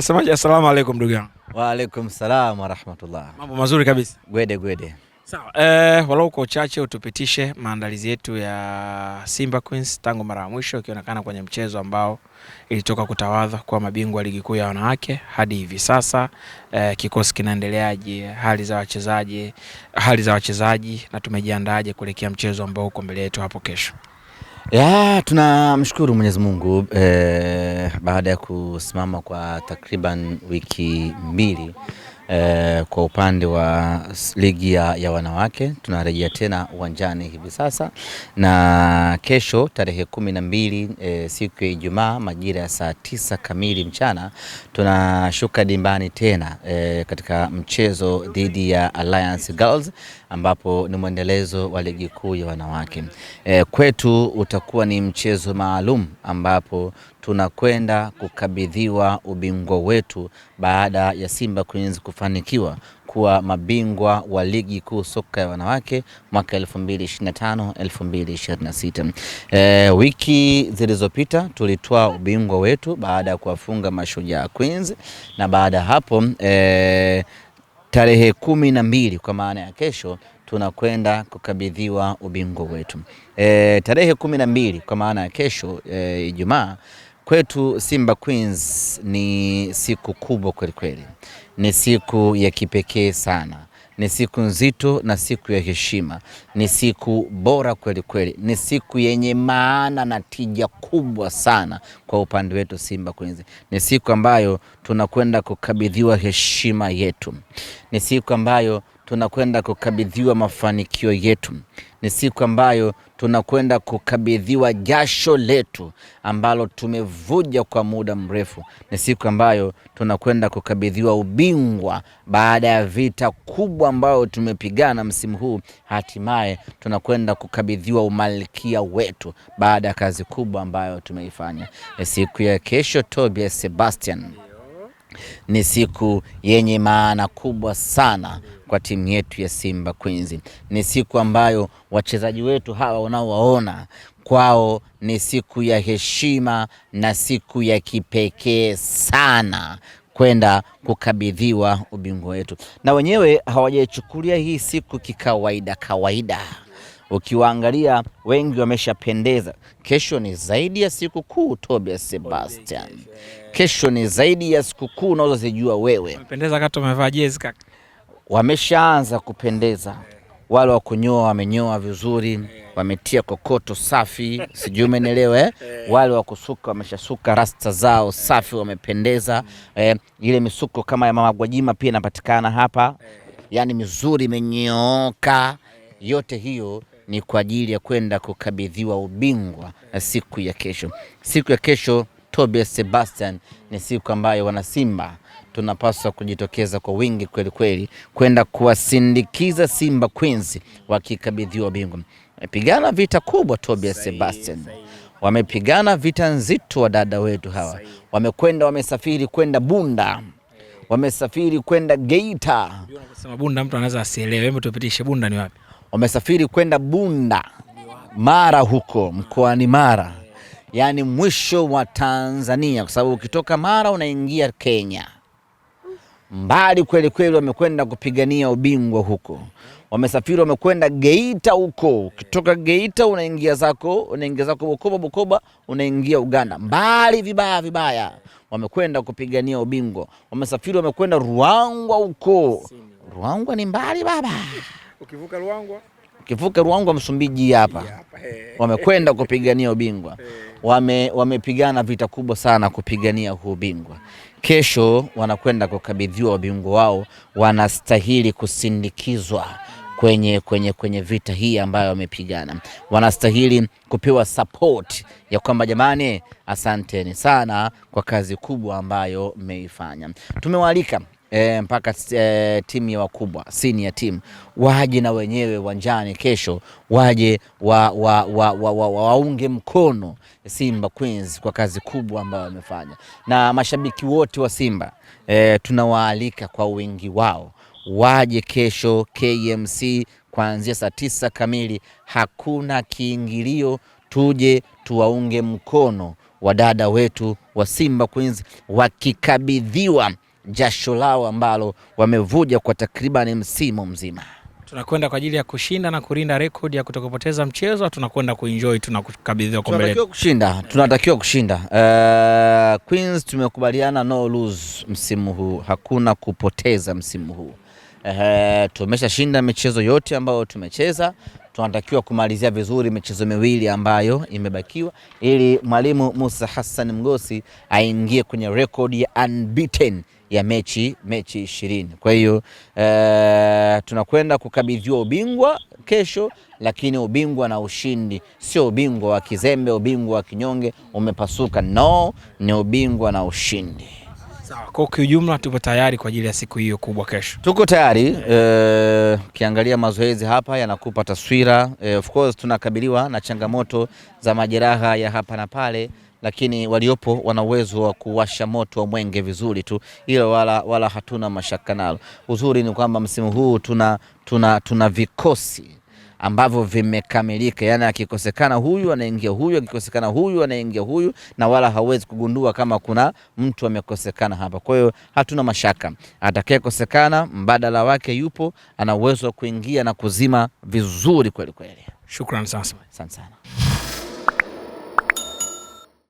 Semaji, assalamu alaikum ndugu yangu. Wa alaikum salam wa rahmatullah. Mambo mazuri kabisa. Gwede. Sawa. Walau kwa uchache utupitishe maandalizi yetu ya Simba Queens tangu mara ya mwisho ikionekana kwenye mchezo ambao ilitoka kutawadha kwa mabingwa ligi kuu ya wanawake hadi hivi sasa. Kikosi kinaendeleaje, hali za wachezaji na tumejiandaaje kuelekea mchezo ambao uko mbele yetu hapo kesho? Tunamshukuru Mwenyezi Mungu baada ya kusimama kwa takriban wiki mbili kwa upande wa ligi ya wanawake tunarejea tena uwanjani hivi sasa, na kesho tarehe 12 siku ya Ijumaa majira ya saa 9 kamili mchana tunashuka dimbani tena katika mchezo dhidi ya Alliance Girls ambapo ni mwendelezo wa ligi kuu ya wanawake. Kwetu utakuwa ni mchezo maalum ambapo tunakwenda kukabidhiwa ubingwa wetu baada ya Simba Queens kufanikiwa kuwa mabingwa wa ligi kuu soka ya wanawake mwaka 2025-2026. Wiki zilizopita tulitoa ubingwa wetu baada ya kuwafunga Mashujaa Queens, na baada hapo tarehe 12 kwa maana ya kesho tunakwenda kukabidhiwa ubingwa wetu. Tarehe 12 kwa maana ya kesho Ijumaa kwetu Simba Queens ni siku kubwa kweli kweli. Ni siku ya kipekee sana. Ni siku nzito na siku ya heshima. Ni siku bora kweli kweli. Ni siku yenye maana na tija kubwa sana kwa upande wetu Simba Queens. Ni siku ambayo tunakwenda kukabidhiwa heshima yetu. Ni siku ambayo tunakwenda kukabidhiwa mafanikio yetu. Ni siku ambayo tunakwenda kukabidhiwa jasho letu ambalo tumevuja kwa muda mrefu. Ni siku ambayo tunakwenda kukabidhiwa ubingwa baada ya vita kubwa ambayo tumepigana msimu huu. Hatimaye tunakwenda kukabidhiwa umalkia wetu baada ya kazi kubwa ambayo tumeifanya. Siku ya kesho, Tobias Sebastian, ni siku yenye maana kubwa sana kwa timu yetu ya Simba Queens. Ni siku ambayo wachezaji wetu hawa unaowaona kwao ni siku ya heshima na siku ya kipekee sana kwenda kukabidhiwa ubingwa wetu. Na wenyewe hawajachukulia hii siku kawaida. Ukiwaangalia wengi wameshapendeza. Kesho ni zaidi ya siku kuu, Tobias Sebastian. Kesho ni zaidi ya siku kuu unazozijua wewe. Wamependeza kama wamevaa jezi kaka. Wameshaanza kupendeza. Wale wa kunyoa wamenyoa vizuri, wametia kokoto safi, sijui umenielewa Wale wa kusuka wameshasuka rasta zao safi, wamependeza. Ile misuko kama ya Mama Gwajima pia inapatikana hapa. Yaani mizuri imenyooka. Yote hiyo ni kwa ajili ya kwenda kukabidhiwa ubingwa na siku ya kesho. Siku ya kesho, Tobias Sebastian, ni siku ambayo wana Simba tunapaswa kujitokeza kwa wingi kweli kweli kwenda kuwasindikiza Simba Queens wakikabidhiwa ubingwa. Wamepigana vita kubwa Tobias Sebastian. Wamepigana vita nzito wa dada wetu hawa. Wamesafiri kwenda Bunda. Wamesafiri kwenda Geita. Unasema Bunda mtu anaweza asielewe. Hebu tupitishe Bunda ni wapi? Wamesafiri kwenda Bunda, Mara, huko mkoani Mara. Yaani mwisho wa Tanzania, kwa sababu ukitoka Mara unaingia Kenya. Mbali kweli kweli, wamekwenda kupigania ubingwa huko. Wamesafiri wamekwenda Geita huko. Ukitoka Geita unaingia zako Bukoba unaingia Uganda. Mbali vibaya. Wamekwenda kupigania ubingwa. Wamesafiri wamekwenda Ruangwa huko. Ruangwa ni mbali baba. Ukivuka Ruangwa Msumbiji hapa. Wamekwenda kupigania ubingwa. Wamepigana vita kubwa sana kupigania huu ubingwa. Kesho wanakwenda kukabidhiwa ubingwa wao. Wanastahili kusindikizwa kwenye vita hii ambayo wamepigana. Wanastahili kupewa support ya kwamba jamani, asanteni sana kwa kazi kubwa ambayo mmeifanya. Tumewaalika mpaka timu ya wakubwa, senior team, waje na wenyewe uwanjani kesho, waje waunge mkono Simba Queens kwa kazi kubwa ambayo wamefanya. Na mashabiki wote wa Simba tunawaalika kwa wingi wao waje kesho KMC kuanzia saa 9 kamili. Hakuna kiingilio, tuje tuwaunge mkono wadada wetu wa Simba Queens wakikabidhiwa jasho lao ambalo wamevuja kwa takriban msimu mzima. Tunakwenda kwa ajili ya kushinda na kulinda rekodi ya kutokupoteza mchezo, tunakwenda kuenjoy, tunakukabidhiwa kombe letu. Tunatakiwa kushinda. Queens tumekubaliana no lose msimu huu, hakuna kupoteza msimu huu. Tumeshashinda michezo yote ambayo tumecheza, tunatakiwa kumalizia vizuri michezo miwili ambayo imebakiwa ili mwalimu Musa Hassan Mgosi aingie kwenye rekodi ya unbeaten ya mechi 20. Kwa hiyo tunakwenda kukabidhiwa ubingwa kesho, lakini ubingwa na ushindi, sio ubingwa wa kizembe, ubingwa wa kinyonge umepasuka, no, ni ubingwa na ushindi. Sawa, kwa kiujumla tupo tayari kwa ajili ya siku hiyo kubwa kesho. Tuko tayari. Kiangalia mazoezi hapa yanakupa taswira. Of course tunakabiliwa na changamoto za majeraha ya hapa na pale, lakini waliopo wana uwezo wa kuwasha moto wa mwenge vizuri tu, hilo wala hatuna mashaka nalo. Uzuri ni kwamba msimu huu tuna vikosi ambavyo vimekamilika, yani akikosekana huyu anaingia huyu, akikosekana huyu anaingia huyu, na wala hawezi kugundua kama kuna mtu amekosekana hapa. Kwa hiyo hatuna mashaka, atakayekosekana mbadala wake yupo, ana uwezo wa kuingia na kuzima vizuri kweli kweli. Shukrani sana. Asante sana.